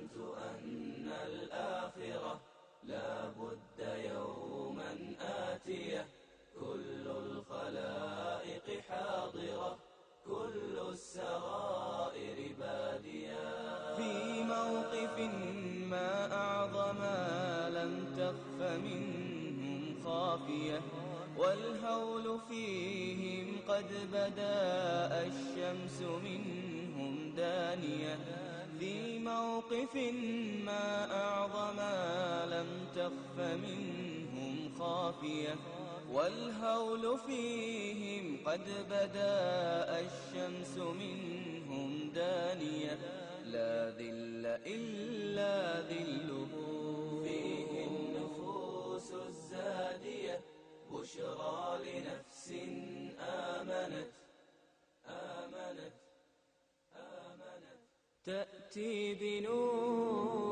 آمنت أن الآخرة لا بد يوما آتية، كل الخلائق حاضرة، كل السرائر بادية. في موقف ما أعظم لم تخف منهم خافية، والهول فيهم قد بدا الشمس منهم دانية. في موقف ما أعظم لم تخف منهم خافية، والهول فيهم قد بدا الشمس منهم دانية. لا ذل إلا ذله، فيه النفوس الزادية، بشرى لنفس آمنت تأتي بنور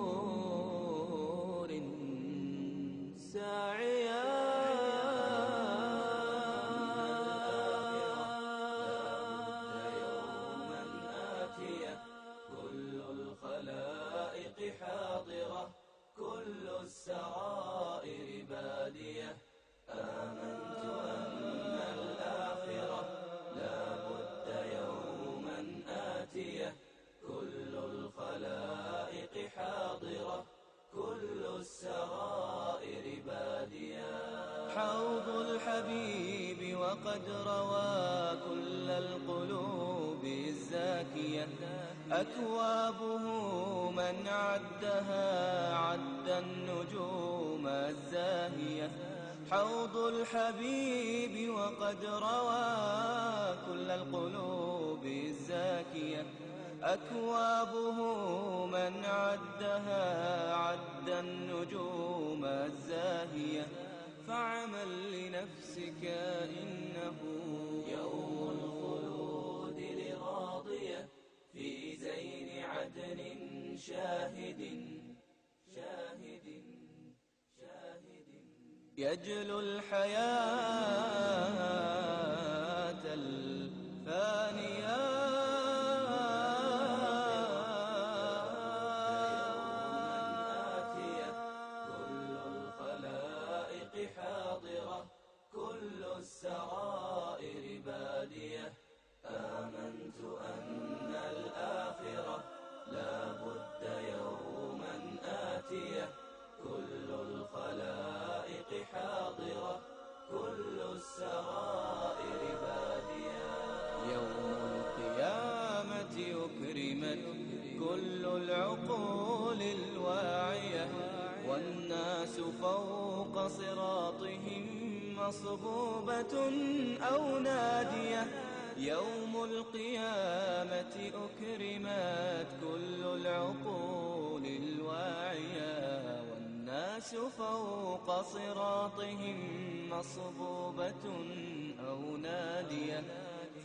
ساعيا. كل الخلائق حاضرة، كل السرائر بادية. آمنت أن الآخرة لا بد يوما آتية، كل الخلائق حاضرة، كل السرائر بادية. حوض الحبيب وقد روى كل القلوب الزاكية، أكوابه من عدها عد النجوم الزاهية. حوض الحبيب وقد روى كل القلوب الزاكية، أكوابه من عدها عد النجوم الزاهية. فاعمل لنفسك إنه يوم الخلود لراضية، في زين عدن شاهد يجلو الحياة الفانية. حاضرة، كل السرائر بادية. آمنت أن الآخرة لا بد يوما آتية، كل الخلائق حاضرة، كل السرائر بادية. يوم القيامة أكرمت كل العقول الواعية، والناس فوق صراطهم مصبوبة أو نادية. يوم القيامة أكرمت كل العقول الواعية، والناس فوق صراطهم مصبوبة أو نادية.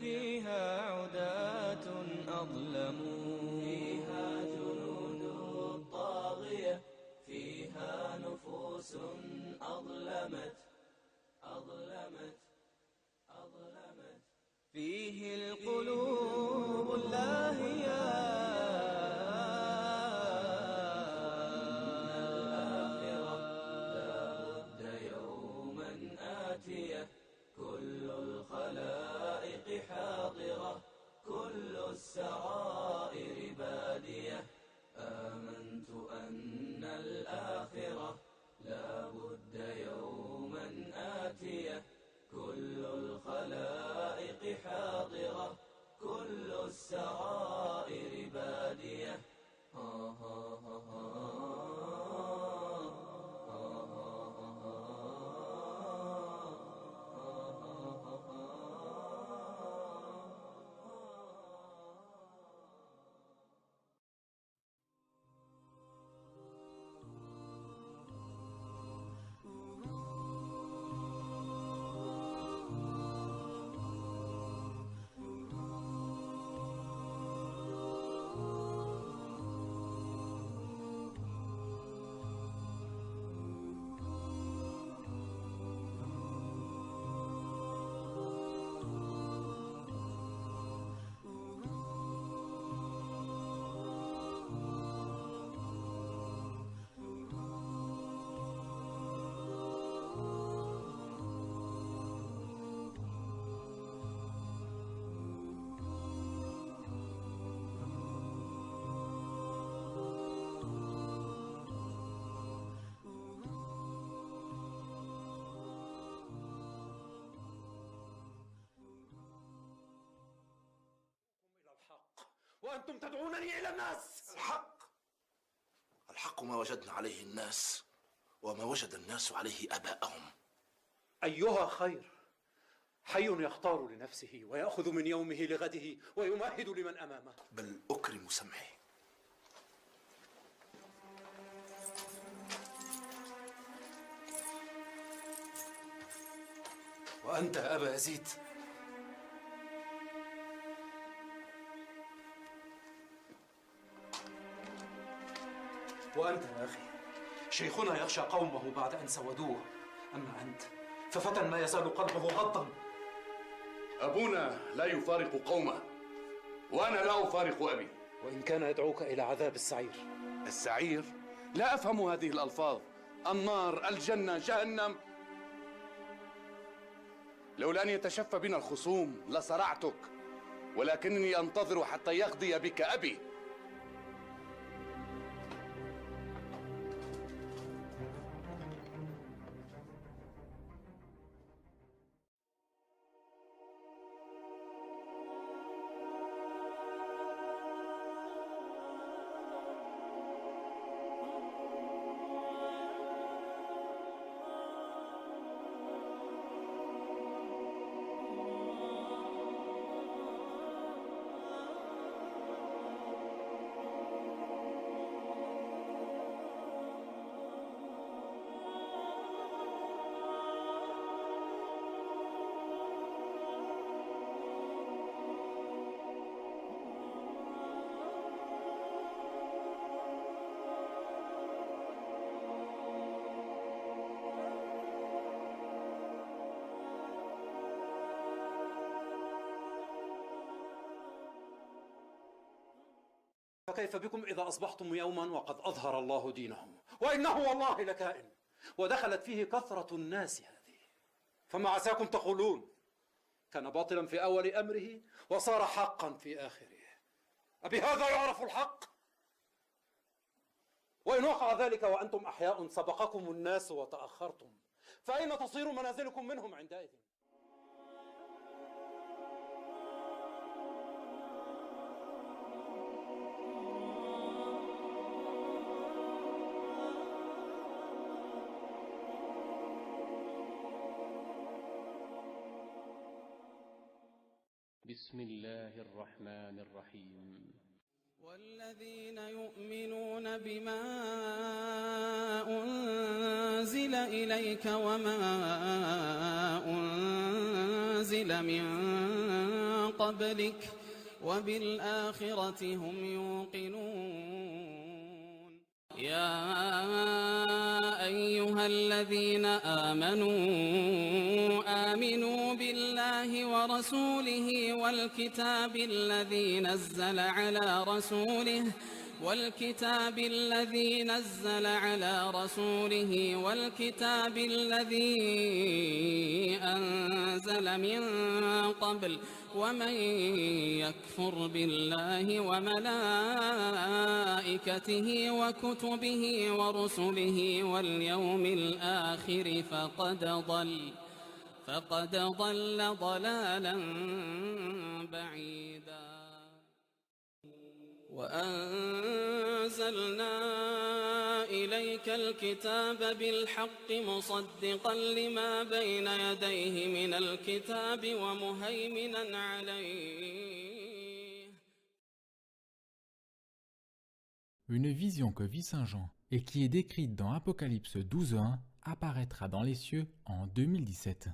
فيها عداة أظلموا، فيها جنود طاغية، فيها نفوس أظلمت. فيه القلوب اللاهية. الآخرة لا بد يوما آتية، كل الخلائق حاضرة، كل السرائر بادية. وأنتم تدعونني إلى الناس. الحق ما وجدنا عليه الناس وما وجد الناس عليه آباءهم. أيها خير، حي يختار لنفسه ويأخذ من يومه لغده ويمهد لمن أمامه. بل أكرم سمعي. وأنت يا أبا يزيد، وأنت يا أخي، شيخنا يخشى قومه بعد أن سودوه، أما أنت ففتى ما يزال قلبه غضا. أبونا لا يفارق قومه، وأنا لا أفارق أبي. وإن كان يدعوك إلى عذاب السعير. السعير؟ لا أفهم هذه الألفاظ. النار، الجنة، جهنم. لولا أن يتشفى بنا الخصوم لصرعتك، ولكنني أنتظر حتى يقضي بك أبي. فكيف بكم إذا أصبحتم يوما وقد أظهر الله دينه، وإنه والله لكائن، ودخلت فيه كثرة الناس هذه، فما عساكم تقولون؟ كان باطلا في أول أمره وصار حقا في آخره. أبهذا يعرف الحق؟ وإن وقع ذلك وأنتم أحياء سبقكم الناس وتأخرتم، فأين تصير منازلكم منهم عندئذ؟ بسم الله الرحمن الرحيم. والذين يؤمنون بما أنزل إليك وما أنزل من قبلك وبالآخرة هم يوقنون. يا أيها الذين آمنوا بالله ورسوله والكتاب الذي نزل على رسوله والكتاب الذي أنزل من قبل، ومن يكفر بالله وملائكته وكتبه ورسله واليوم الآخر فقد ضل ضلالا بعيدا. وأنزلنا إليك الكتاب بالحق مصدقا لما بين يديه من الكتاب ومهيمنا عليه. Une vision que vit Saint Jean et qui est décrite dans Apocalypse 12:1 apparaîtra dans les cieux en 2017.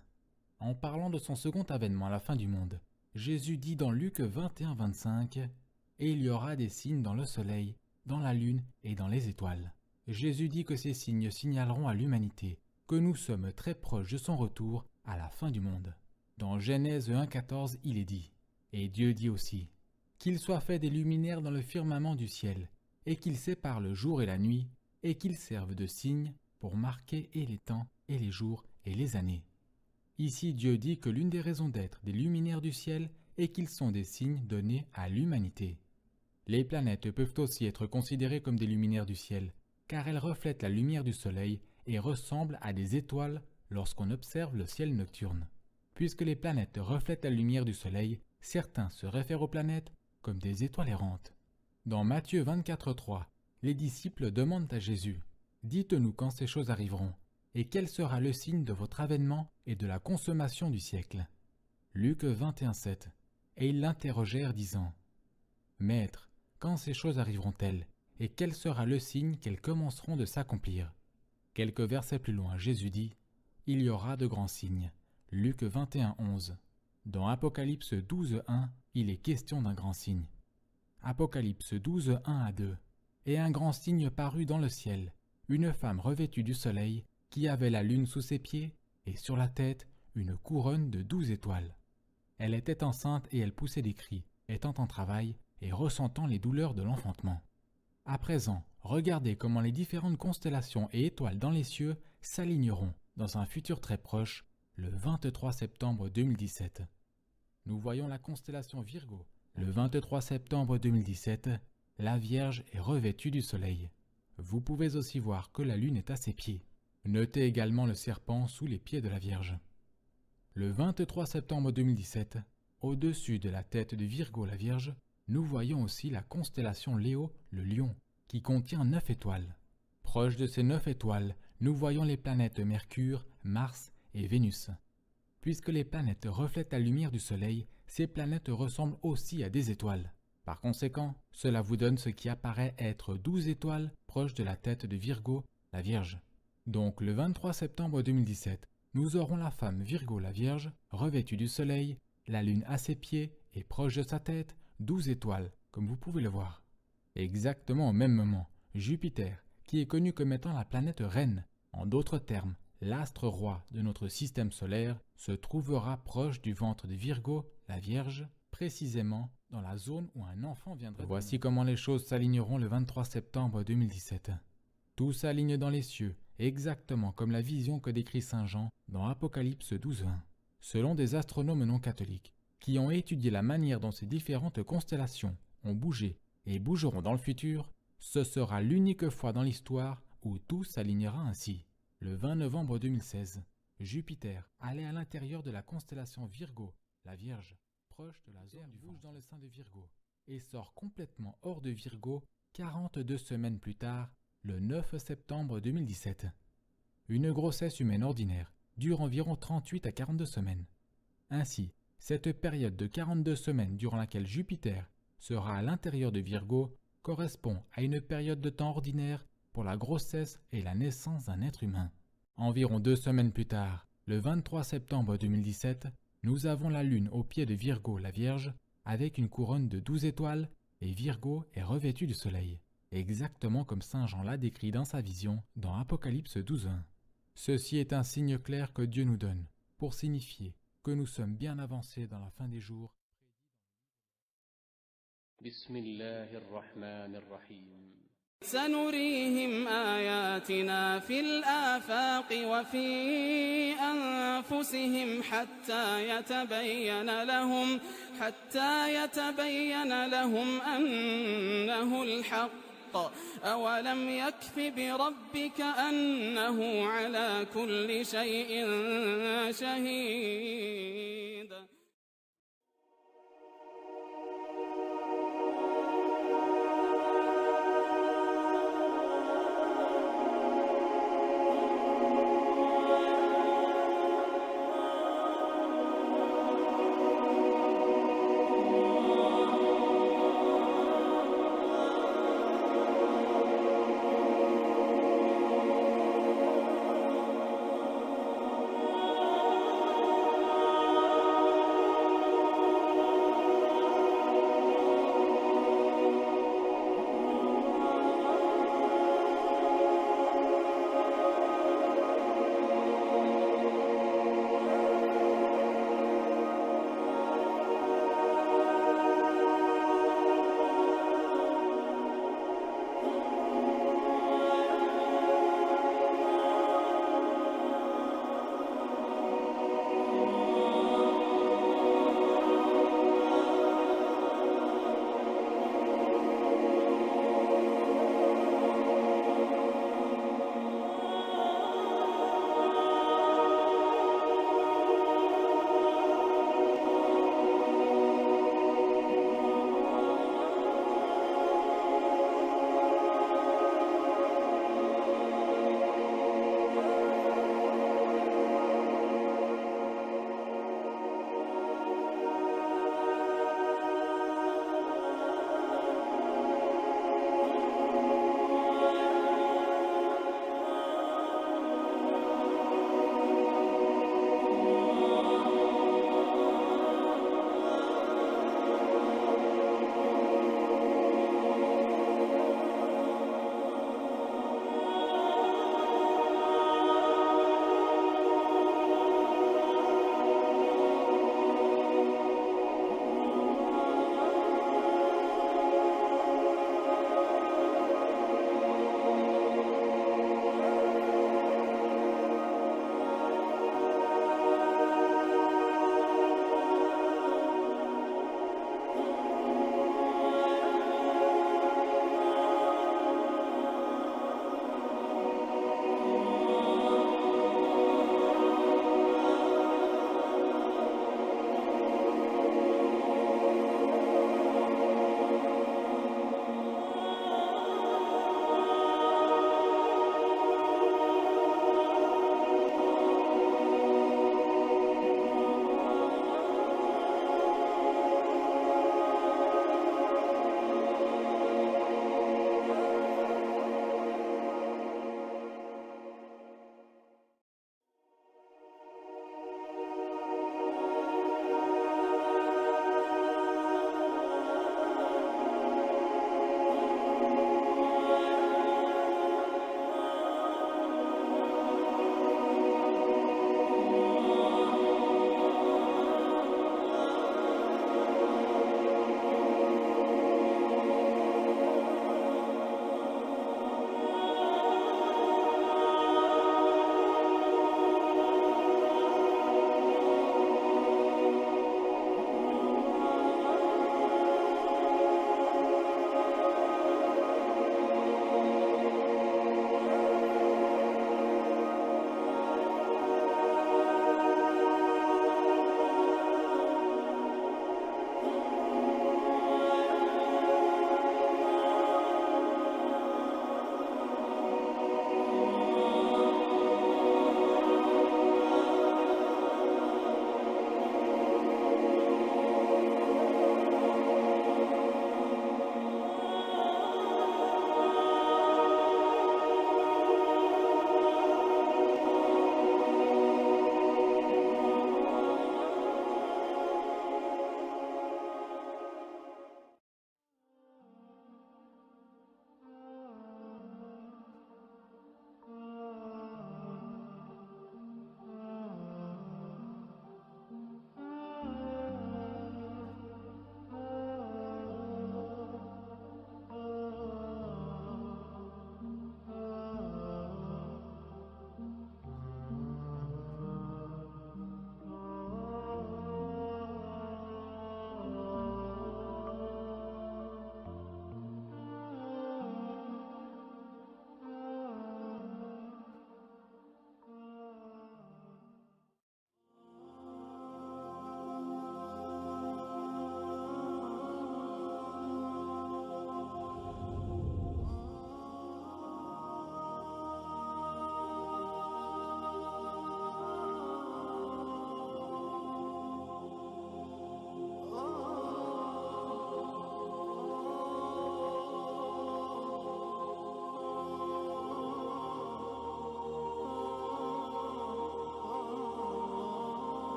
En parlant de son second avènement à la fin du monde, Jésus dit dans Luc 21:25 « Et il y aura des signes dans le soleil, dans la lune et dans les étoiles. » Jésus dit que ces signes signaleront à l'humanité que nous sommes très proches de son retour à la fin du monde. Dans Genèse 1:14, il est dit « Et Dieu dit aussi « Qu'il soit fait des luminaires dans le firmament du ciel, et qu'ils séparent le jour et la nuit, et qu'ils servent de signes pour marquer et les temps et les jours et les années. » Ici, Dieu dit que l'une des raisons d'être des luminaires du ciel est qu'ils sont des signes donnés à l'humanité. Les planètes peuvent aussi être considérées comme des luminaires du ciel, car elles reflètent la lumière du soleil et ressemblent à des étoiles lorsqu'on observe le ciel nocturne. Puisque les planètes reflètent la lumière du soleil, certains se réfèrent aux planètes comme des étoiles errantes. Dans Matthieu 24,3, les disciples demandent à Jésus « Dites-nous quand ces choses arriveront, et quel sera le signe de votre avènement et de la consommation du siècle ?» Luc 21,7. Et ils l'interrogèrent disant « Maître, quand ces choses arriveront-elles, et quel sera le signe qu'elles commenceront de s'accomplir ?» Quelques versets plus loin, Jésus dit « Il y aura de grands signes. » Luc 21,11. Dans Apocalypse 12,1, il est question d'un grand signe. Apocalypse 12:1-2. Et un grand signe parut dans le ciel, une femme revêtue du soleil, qui avait la lune sous ses pieds, et sur la tête une couronne de 12 étoiles. Elle était enceinte et elle poussait des cris, étant en travail et ressentant les douleurs de l'enfantement. À présent, regardez comment les différentes constellations et étoiles dans les cieux s'aligneront dans un futur très proche, le 23 septembre 2017. Nous voyons la constellation Virgo. Le 23 septembre 2017, la Vierge est revêtue du soleil. Vous pouvez aussi voir que la lune est à ses pieds. Notez également le serpent sous les pieds de la Vierge. Le 23 septembre 2017, au-dessus de la tête de Virgo la Vierge, nous voyons aussi la constellation Léo, le lion, qui contient 9 étoiles. Proche de ces 9 étoiles, nous voyons les planètes Mercure, Mars et Vénus. Puisque les planètes reflètent la lumière du Soleil, ces planètes ressemblent aussi à des étoiles. Par conséquent, cela vous donne ce qui apparaît être 12 étoiles proches de la tête de Virgo, la Vierge. Donc le 23 septembre 2017, nous aurons la femme Virgo la Vierge, revêtue du Soleil, la Lune à ses pieds et proche de sa tête, 12 étoiles, comme vous pouvez le voir. Exactement au même moment, Jupiter, qui est connu comme étant la planète reine, en d'autres termes, l'astre roi de notre système solaire, se trouvera proche du ventre de Virgo, la Vierge, précisément dans la zone où un enfant viendrait. Voici comment les choses s'aligneront le 23 septembre 2017. Tout s'aligne dans les cieux, exactement comme la vision que décrit Saint Jean dans Apocalypse 12:1. Selon des astronomes non catholiques, qui ont étudié la manière dont ces différentes constellations ont bougé et bougeront dans le futur, ce sera l'unique fois dans l'histoire où tout s'alignera ainsi. Le 20 novembre 2016, Jupiter allait à l'intérieur de la constellation Virgo, la Vierge, proche de la zone du bouge dans le sein de Virgo, et sort complètement hors de Virgo 42 semaines plus tard, le 9 septembre 2017. Une grossesse humaine ordinaire dure environ 38 à 42 semaines. Ainsi, cette période de 42 semaines durant laquelle Jupiter sera à l'intérieur de Virgo correspond à une période de temps ordinaire pour la grossesse et la naissance d'un être humain. Environ 2 semaines plus tard, le 23 septembre 2017, nous avons la Lune au pied de Virgo la Vierge avec une couronne de 12 étoiles et Virgo est revêtu du Soleil, exactement comme Saint Jean l'a décrit dans sa vision dans Apocalypse 12:1. Ceci est un signe clair que Dieu nous donne pour signifier que nous sommes bien avancés dans la fin des jours. Bismillahirrahmanirrahim. سنريهم آياتنا في الآفاق وفي أنفسهم حتى يتبين لهم أنه الحق أولم يكف بربك أنه على كل شيء شهيد.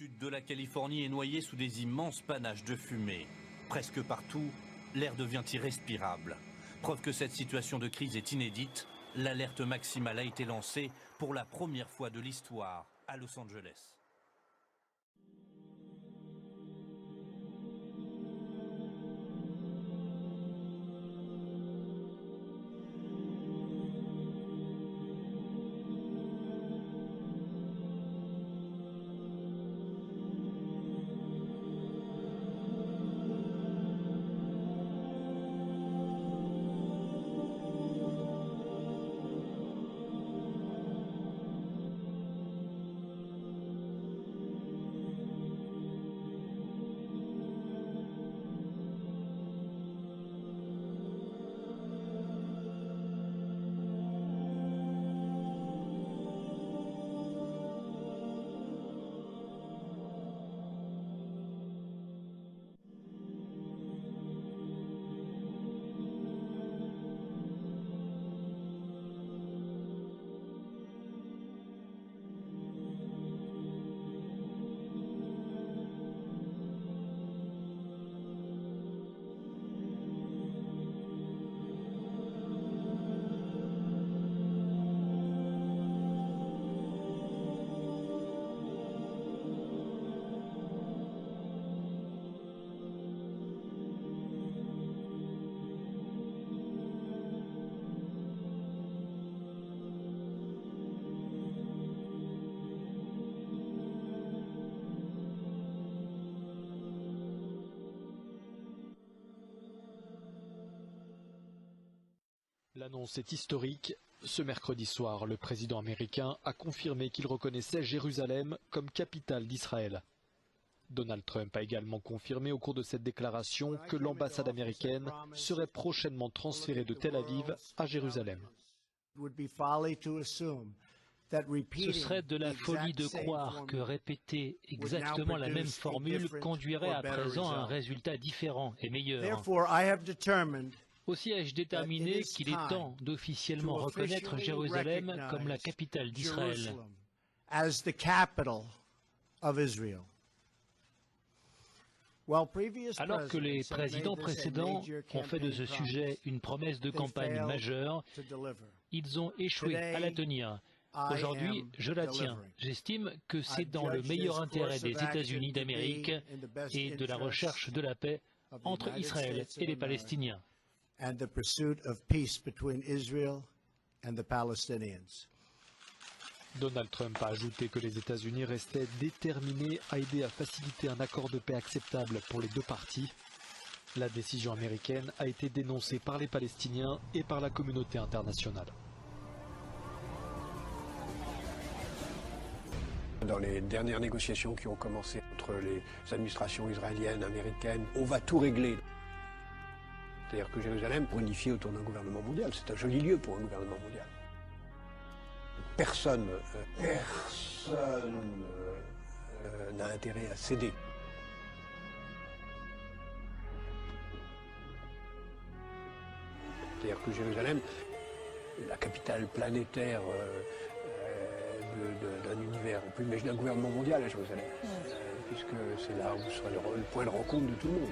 sud de la Californie est noyé sous des immenses panaches de fumée. Presque partout, l'air devient irrespirable. Preuve que cette situation de crise est inédite, l'alerte maximale a été lancée pour la première fois de l'histoire à Los Angeles. L'annonce est historique. Ce mercredi soir, le président américain a confirmé qu'il reconnaissait Jérusalem comme capitale d'Israël. Donald Trump a également confirmé au cours de cette déclaration que l'ambassade américaine serait prochainement transférée de Tel Aviv à Jérusalem. Ce serait de la folie de croire que répéter exactement la même formule conduirait à présent à un résultat différent et meilleur. Aussi ai-je déterminé qu'il est temps d'officiellement reconnaître Jérusalem comme la capitale d'Israël. Alors que les présidents précédents ont fait de ce sujet une promesse de campagne majeure, ils ont échoué à la tenir. Aujourd'hui, je la tiens. J'estime que c'est dans le meilleur intérêt des États-Unis d'Amérique et de la recherche de la paix entre Israël et les Palestiniens. And the pursuit of peace between Israel and the Palestinians. Donald Trump a ajouté que les États-Unis restaient déterminés à aider à faciliter un accord de paix acceptable pour les deux parties. La décision américaine a été dénoncée par les Palestiniens et par la communauté internationale. Dans les dernières négociations qui ont commencé entre les administrations israéliennes, américaines, on va tout régler. C'est-à-dire que Jérusalem, pour unifier autour d'un gouvernement mondial, c'est un joli lieu pour un gouvernement mondial. Personne n'a intérêt à céder. C'est-à-dire que Jérusalem, la capitale planétaire d'un univers, on peut imaginer un gouvernement mondial à Jérusalem, puisque c'est là où sera le point de rencontre de tout le monde.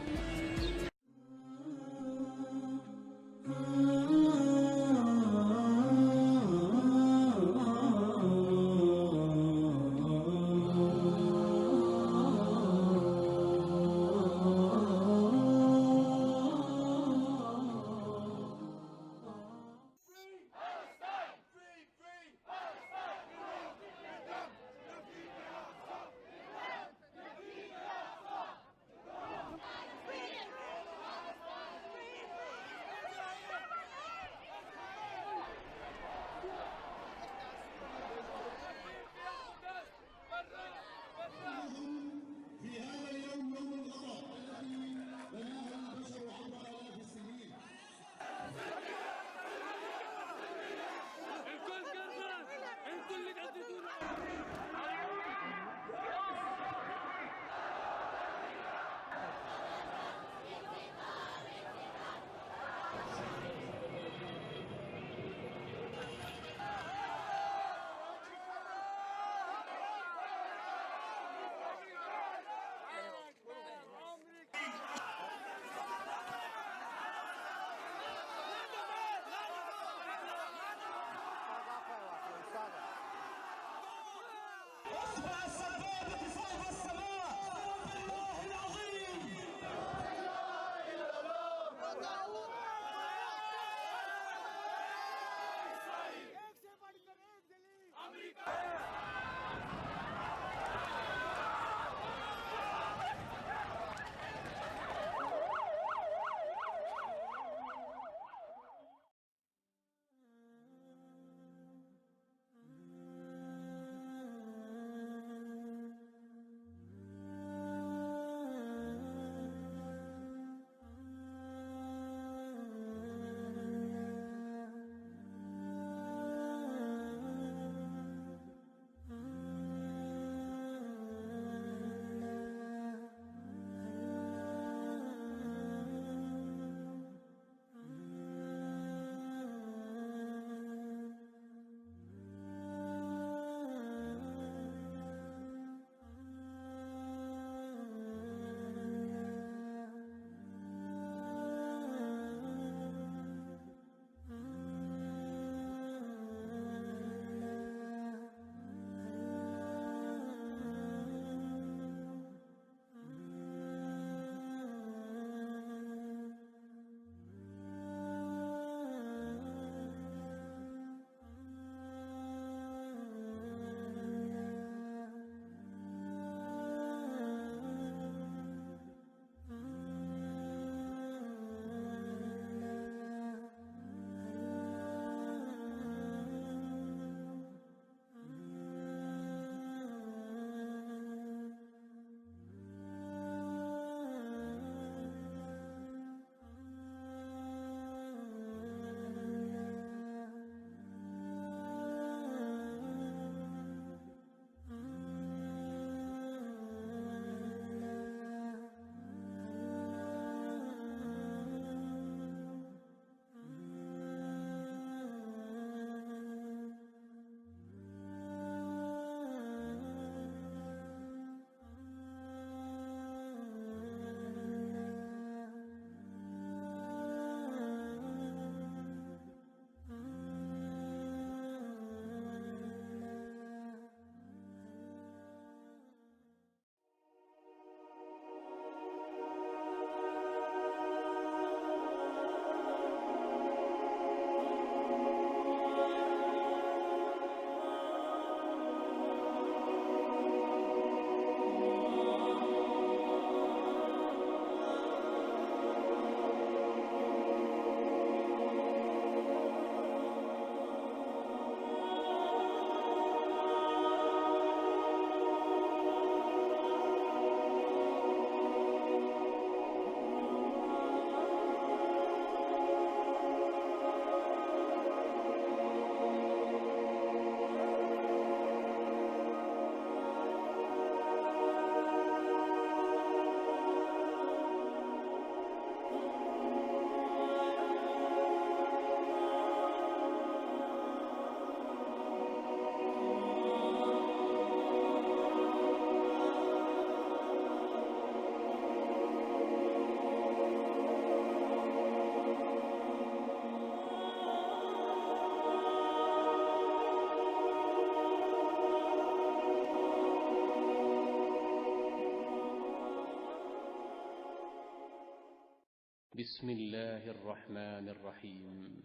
بسم الله الرحمن الرحيم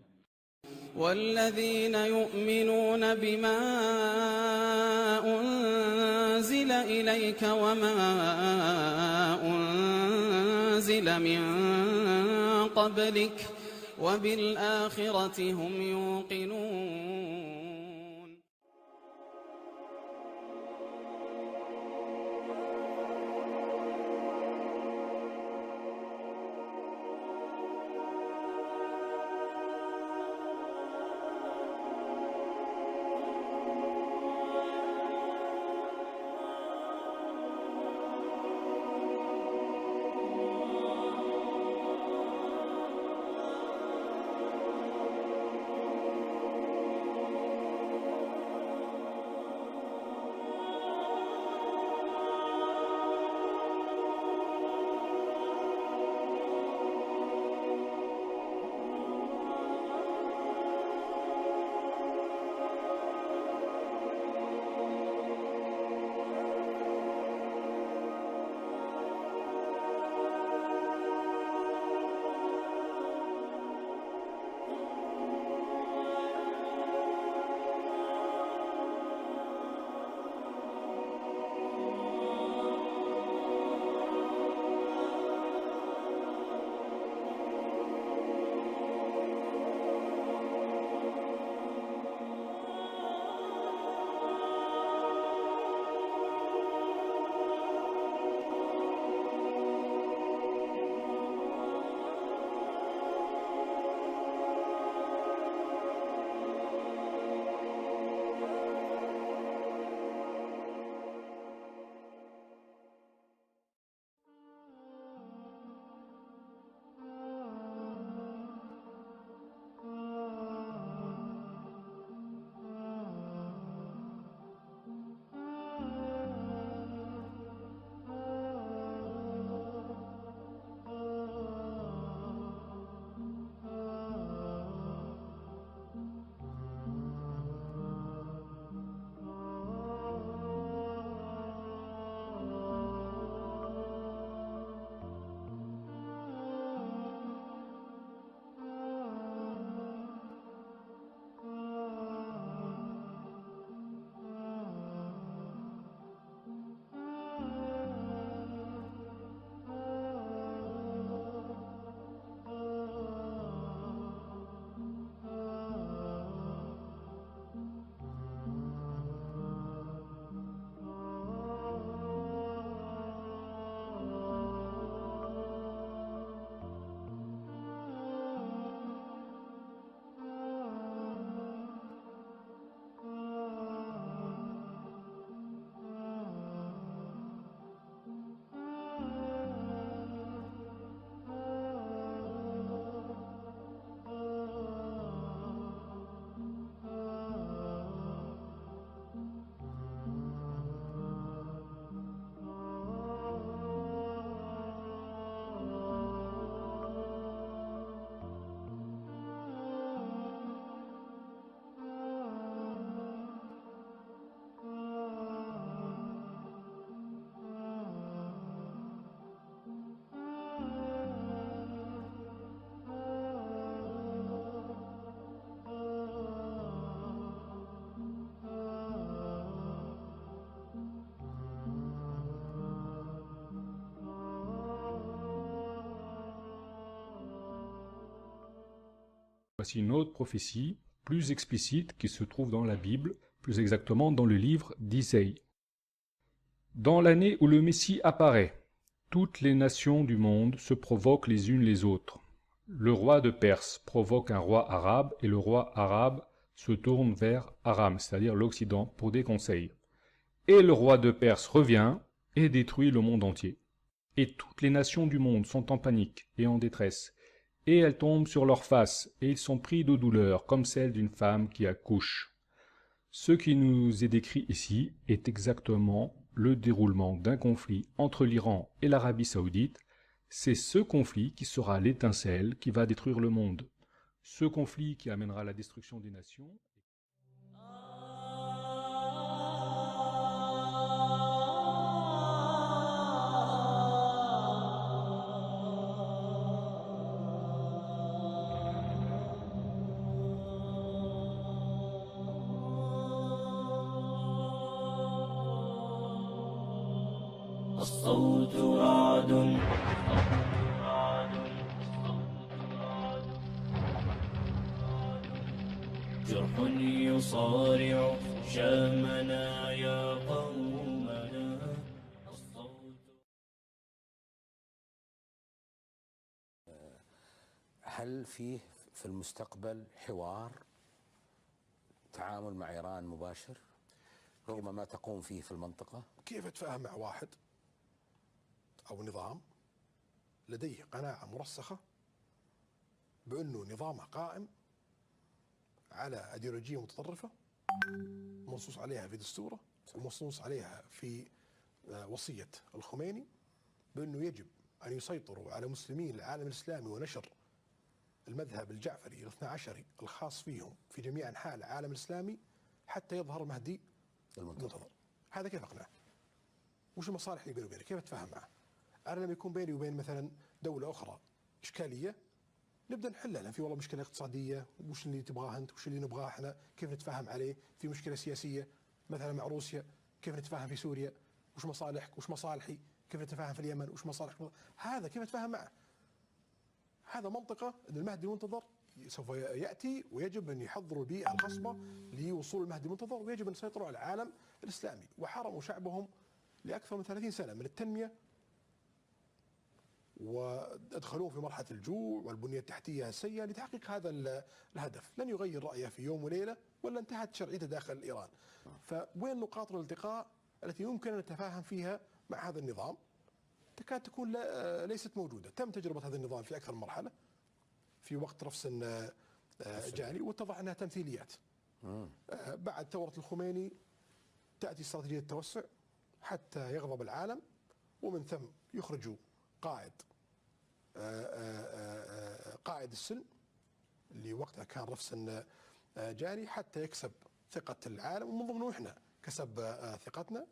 والذين يؤمنون بما أنزل إليك وما أنزل من قبلك وبالآخرة هم يوقنون. Voici une autre prophétie, plus explicite, qui se trouve dans la Bible, plus exactement dans le livre d'Isaïe. Dans l'année où le Messie apparaît, toutes les nations du monde se provoquent les unes les autres. Le roi de Perse provoque un roi arabe et le roi arabe se tourne vers Aram, c'est-à-dire l'Occident, pour des conseils. Et le roi de Perse revient et détruit le monde entier. Et toutes les nations du monde sont en panique et en détresse. Et elles tombent sur leurs faces, et ils sont pris de douleur, comme celle d'une femme qui accouche. Ce qui nous est décrit ici est exactement le déroulement d'un conflit entre l'Iran et l'Arabie saoudite. C'est ce conflit qui sera l'étincelle qui va détruire le monde. Ce conflit qui amènera la destruction des nations. الصوت رعد جرح يصارع شامنا يا قومنا. هل فيه في المستقبل حوار تعامل مع إيران مباشر رغم ما تقوم فيه في المنطقة؟ كيف اتفاهم مع واحد أو نظام لديه قناعة مرسخة بأنه نظامه قائم على أيديولوجية متطرفة منصوص عليها في دستوره ومنصوص عليها في وصية الخميني بأنه يجب أن يسيطروا على مسلمين العالم الإسلامي ونشر المذهب الجعفري الاثنى عشري الخاص فيهم في جميع أنحاء العالم الإسلامي حتى يظهر المهدي المنتظر. هذا كيف أقنعه؟ وش المصالح اللي بيني وبينه؟ كيف أتفاهم معه؟ أنا لما يكون بيني وبين مثلا دولة أخرى إشكالية نبدأ نحلها، لأن في والله مشكلة اقتصادية، وش اللي تبغاه أنت وش اللي نبغاه إحنا، كيف نتفاهم عليه؟ في مشكلة سياسية مثلا مع روسيا، كيف نتفاهم في سوريا؟ وش مصالحك وش مصالحي؟ كيف نتفاهم في اليمن وش مصالحك؟ هذا كيف نتفاهم معه؟ هذا منطقة أن المهدي المنتظر سوف يأتي ويجب أن يحضروا البيئة الخصبة لوصول المهدي المنتظر، ويجب أن يسيطروا على العالم الإسلامي. وحرموا شعبهم لأكثر من 30 سنة من التنمية وادخلوه في مرحلة الجوع والبنية التحتية السيئة لتحقيق هذا الهدف. لن يغير رأيه في يوم وليلة ولا انتهت شرعيته داخل إيران. فوين نقاط الالتقاء التي يمكن أن نتفاهم فيها مع هذا النظام؟ تكاد تكون ليست موجودة. تم تجربة هذا النظام في أكثر من مرحلة في وقت رفس جاني واتضح أنها تمثيليات. بعد ثورة الخميني تأتي استراتيجية التوسع حتى يغضب العالم، ومن ثم يخرجوا قائد السلم اللي وقتها كان رفس جاني حتى يكسب ثقة العالم، ومن ضمنه احنا كسب ثقتنا.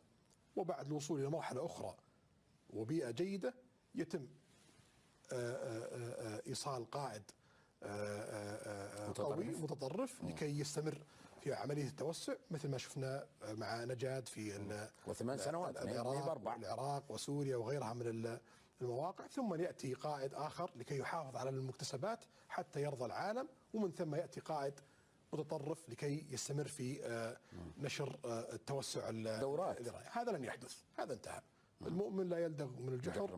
وبعد الوصول إلى مرحلة أخرى وبيئة جيدة يتم إيصال قائد قوي متطرف لكي يستمر في عملية التوسع مثل ما شفنا مع نجاد في و8 سنوات العراق وسوريا وغيرها من المواقع. ثم يأتي قائد آخر لكي يحافظ على المكتسبات حتى يرضى العالم، ومن ثم يأتي قائد متطرف لكي يستمر في نشر التوسع دورات. هذا لن يحدث، هذا انتهى. المؤمن لا يلدغ من الجحر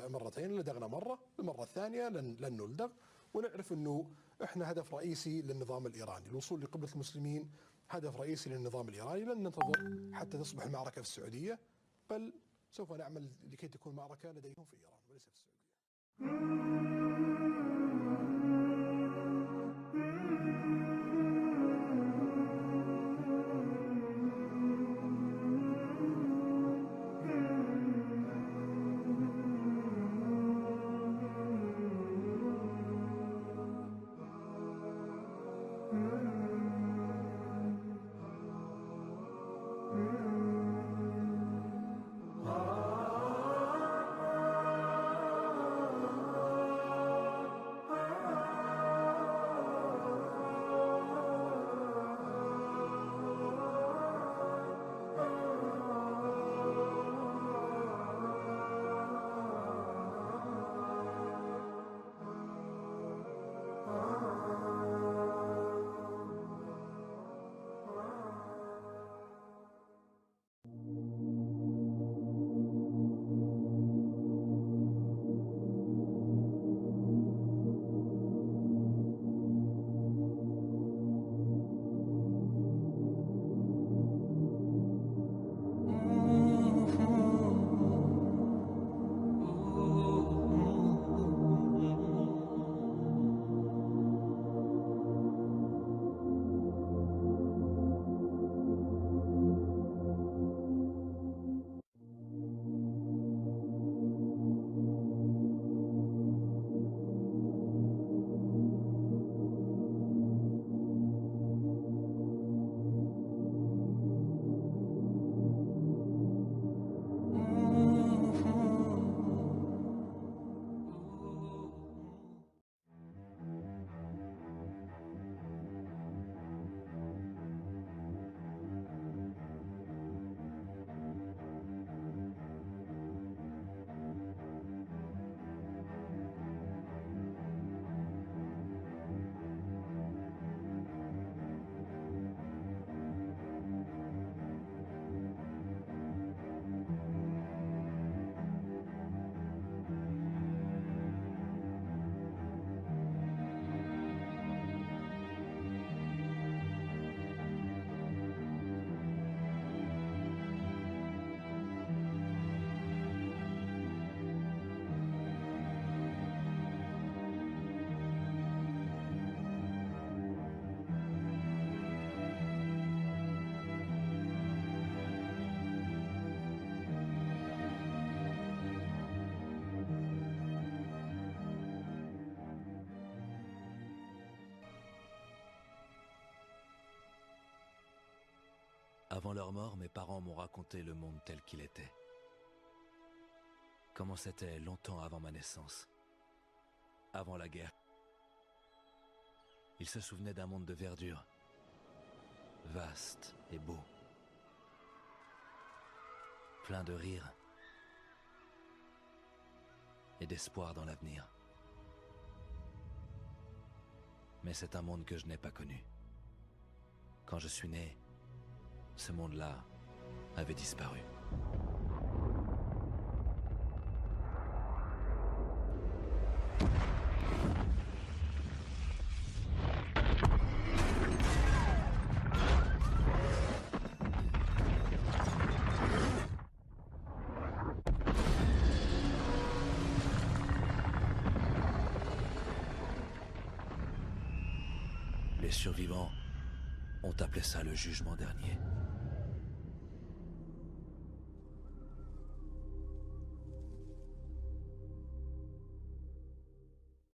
مرتين، لدغنا مرة، المرة الثانية لن نلدغ. ونعرف أنه إحنا هدف رئيسي للنظام الإيراني، الوصول لقبلة المسلمين هدف رئيسي للنظام الإيراني. لن ننتظر حتى تصبح المعركة في السعودية، بل سوف نعمل لكي تكون معركة لديهم في إيران وليس في السعودية. Avant leur mort, mes parents m'ont raconté le monde tel qu'il était. Comment c'était longtemps avant ma naissance, avant la guerre. Ils se souvenaient d'un monde de verdure, vaste et beau, plein de rire et d'espoir dans l'avenir. Mais c'est un monde que je n'ai pas connu. Quand je suis né, ce monde-là avait disparu. Les survivants ont appelé ça le jugement dernier.